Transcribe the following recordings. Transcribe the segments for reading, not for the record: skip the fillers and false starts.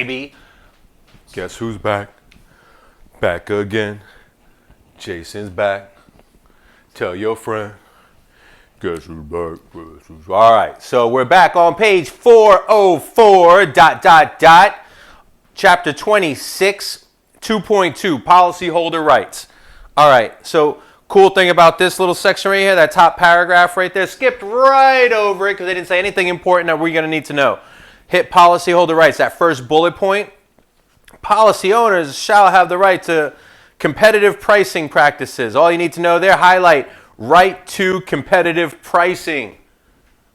baby. Guess who's back? Back again. Jason's back. Tell your friend. Guess who's back? Guess who's... All right, so we're back on page 404, chapter 26, 2.2, policyholder rights. All right, so cool thing about this little section right here, that top paragraph right there, skipped right over it because they didn't say anything important that we're going to need to know. Hit policyholder rights, that first bullet point. Policy owners shall have the right to competitive pricing practices. All you need to know there, highlight right to competitive pricing.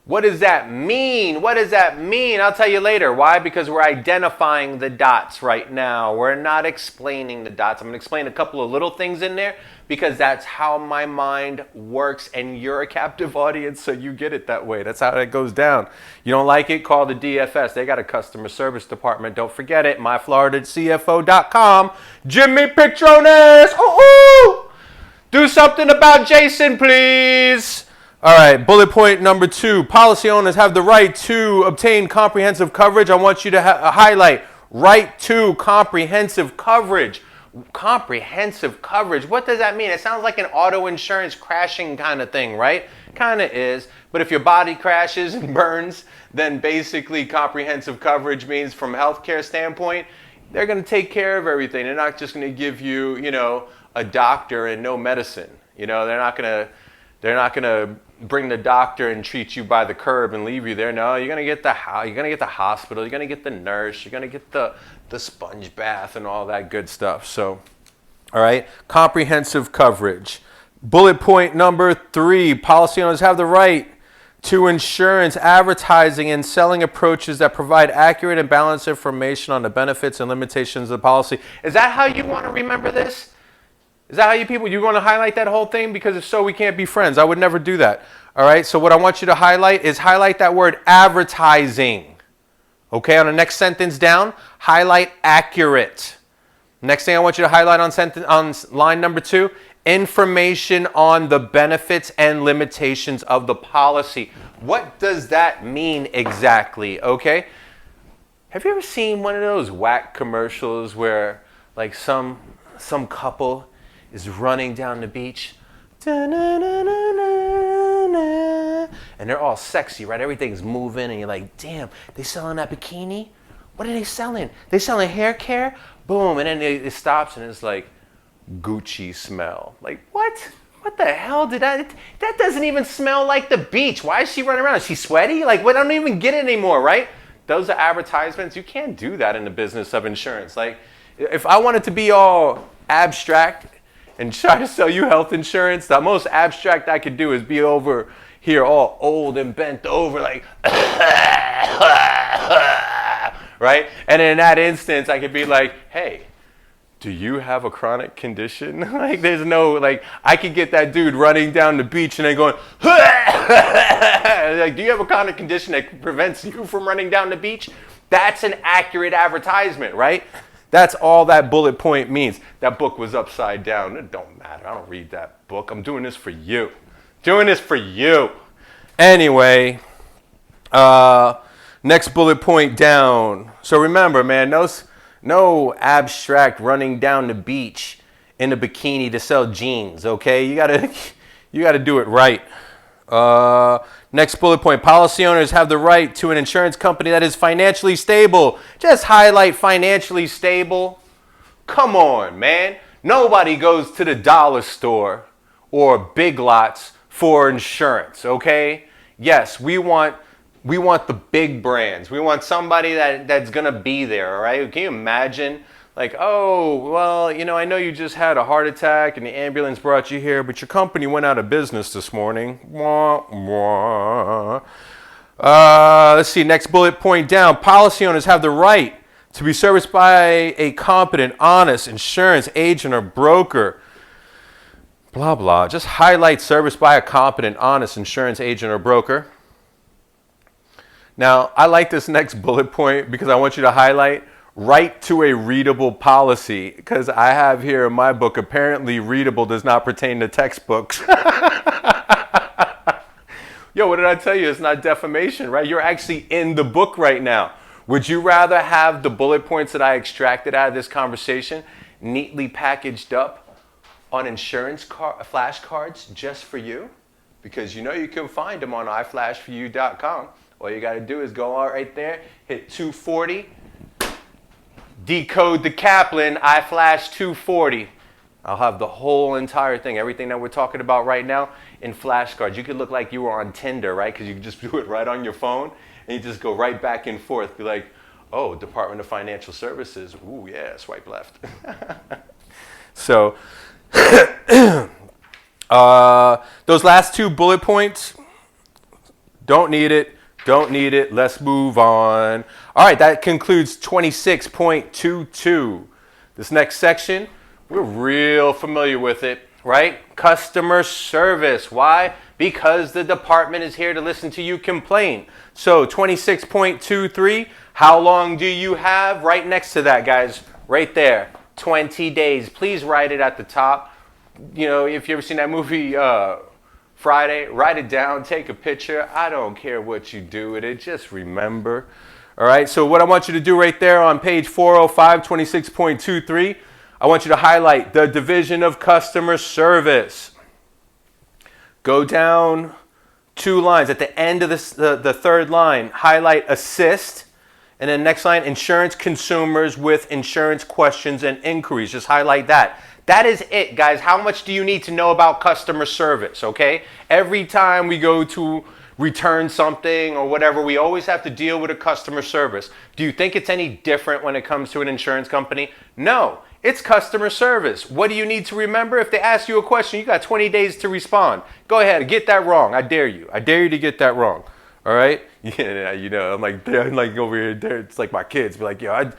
What does that mean? What does that mean? I'll tell you later. Why? Because we're identifying the dots right now. We're not explaining the dots. I'm going to explain a couple of little things in there because that's how my mind works, and you're a captive audience, so you get it that way. That's how it goes down. You don't like it? Call the DFS. They got a customer service department. Don't forget it. myfloridacfo.com. Jimmy Petronas. Ooh! Do something about Jason, please. All right, bullet point number 2. Policy owners have the right to obtain comprehensive coverage. I want you to highlight right to comprehensive coverage. Comprehensive coverage. What does that mean? It sounds like an auto insurance crashing kind of thing, right? Kind of is. But if your body crashes and burns, then basically comprehensive coverage means from a healthcare standpoint, they're going to take care of everything. They're not just going to give you, a doctor and no medicine. They're not going to bring the doctor and treat you by the curb and leave you there. No, you're gonna get the hospital, you're gonna get the nurse, you're gonna get the sponge bath and all that good stuff. So, all right, comprehensive coverage. Bullet point number 3: policy owners have the right to insurance advertising and selling approaches that provide accurate and balanced information on the benefits and limitations of the policy. Is that how you want to remember this? Is that how you want to highlight that whole thing? Because if so, we can't be friends. I would never do that. All right, so what I want you to highlight that word advertising. Okay, on the next sentence down, highlight accurate. Next thing I want you to highlight on line number 2, information on the benefits and limitations of the policy. What does that mean exactly? Okay, have you ever seen one of those whack commercials where like some couple is running down the beach, and they're all sexy, right? Everything's moving, and you're like, damn, they selling that bikini? What are they selling? They selling hair care? Boom, and then it stops, and it's like, Gucci smell. Like, what? What the hell did that doesn't even smell like the beach. Why is she running around? Is she sweaty? Like, what? I don't even get it anymore, right? Those are advertisements. You can't do that in the business of insurance. Like, if I wanted to be all abstract and try to sell you health insurance, the most abstract I could do is be over here all old and bent over like, right? And in that instance, I could be like, hey, do you have a chronic condition? Like, there's no, like, I could get that dude running down the beach and then going, like, do you have a chronic condition that prevents you from running down the beach? That's an accurate advertisement, right? That's all that bullet point means. That book was upside down. It don't matter. I don't read that book. I'm doing this for you. Doing this for you. Anyway, next bullet point down. So remember, man, no abstract running down the beach in a bikini to sell jeans, okay? You gotta do it right. Next bullet point, policy owners have the right to an insurance company that is financially stable. Just highlight financially stable. Come on, man. Nobody goes to the dollar store or Big Lots for insurance, okay? Yes, we want the big brands. We want somebody that's going to be there, all right? Can you imagine? Like, oh, well, I know you just had a heart attack and the ambulance brought you here, but your company went out of business this morning. Wah, wah. Let's see, next bullet point down. Policy owners have the right to be serviced by a competent, honest insurance agent or broker. Blah, blah. Just highlight service by a competent, honest insurance agent or broker. Now, I like this next bullet point because I want you to highlight right to a readable policy, because I have here in my book, apparently readable does not pertain to textbooks. Yo, what did I tell you? It's not defamation, right? You're actually in the book right now. Would you rather have the bullet points that I extracted out of this conversation neatly packaged up on insurance flashcards just for you? Because you know you can find them on iFlashForYou.com. All you got to do is go out right there, hit 240, decode the Kaplan, iFlash 240. I'll have the whole entire thing, everything that we're talking about right now in flashcards. You could look like you were on Tinder, right? Because you can just do it right on your phone and you just go right back and forth. Be like, oh, Department of Financial Services. Ooh, yeah, swipe left. So those last two bullet points, don't need it. Don't need it. Let's move on. All right, that concludes 26.22. This next section, we're real familiar with it, right? Customer service. Why? Because the department is here to listen to you complain. So 26.23, how long do you have? Right next to that, guys, right there, 20 days. Please write it at the top. You know, if you ever seen that movie Friday, write it down, take a picture. I don't care what you do with it, just remember. All right, so what I want you to do right there on page 405, 26.23, I want you to highlight the Division of Customer Service. Go down 2 lines. At the end of this, the third line, highlight Assist. And then next line, Insurance Consumers with Insurance Questions and Inquiries. Just highlight that. That is it, guys. How much do you need to know about customer service, okay? Every time we go to return something or whatever, we always have to deal with a customer service. Do you think it's any different when it comes to an insurance company? No. It's customer service. What do you need to remember? If they ask you a question, you got 20 days to respond. Go ahead, get that wrong. I dare you. I dare you to get that wrong. All right? Yeah, you know, I'm like over here. It's like my kids be like, yo, I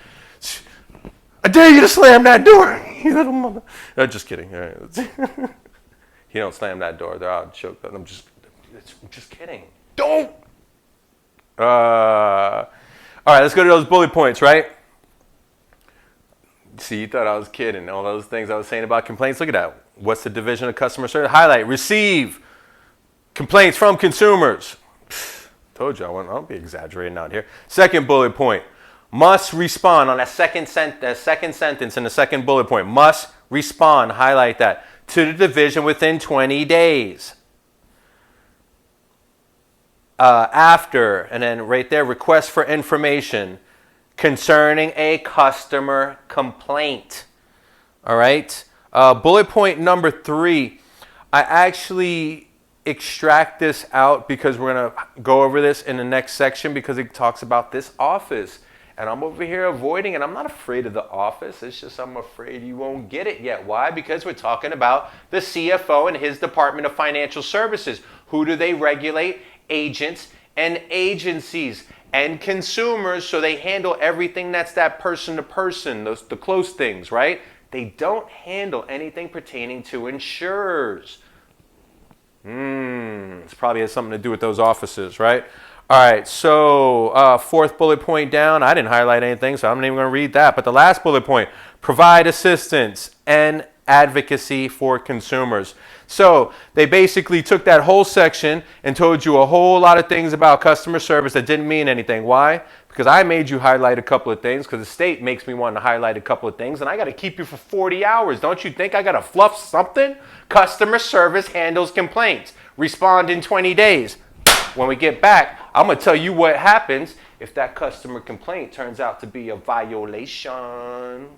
dare you to slam that door. You little mother. No, just kidding. All right. You don't slam that door. They're out. Choke. I'm just kidding. Don't. All right, let's go to those bullet points, right? See, you thought I was kidding. All those things I was saying about complaints. Look at that. What's the Division of Customer Service? Highlight, receive complaints from consumers. Told you I won't be exaggerating out here. Second bullet point, must respond on a second sentence in the second bullet point. Must respond, highlight that, to the division within 20 days. After, and then right there, request for information concerning a customer complaint. All right. Bullet point number 3. I actually extract this out because we're going to go over this in the next section because it talks about this office. And I'm over here avoiding it. I'm not afraid of the office. It's just I'm afraid you won't get it yet. Why? Because we're talking about the CFO and his Department of Financial Services. Who do they regulate? Agents and agencies and consumers, so they handle everything that's that person to person, the close things, right? They don't handle anything pertaining to insurers. It's probably has something to do with those offices, right? All right, so fourth bullet point down. I didn't highlight anything, so I'm not even going to read that. But the last bullet point, provide assistance and advocacy for consumers. So they basically took that whole section and told you a whole lot of things about customer service that didn't mean anything. Why? Because I made you highlight a couple of things because the state makes me want to highlight a couple of things, and I got to keep you for 40 hours. Don't you think I got to fluff something? Customer service handles complaints. Respond in 20 days. When we get back, I'm going to tell you what happens if that customer complaint turns out to be a violation.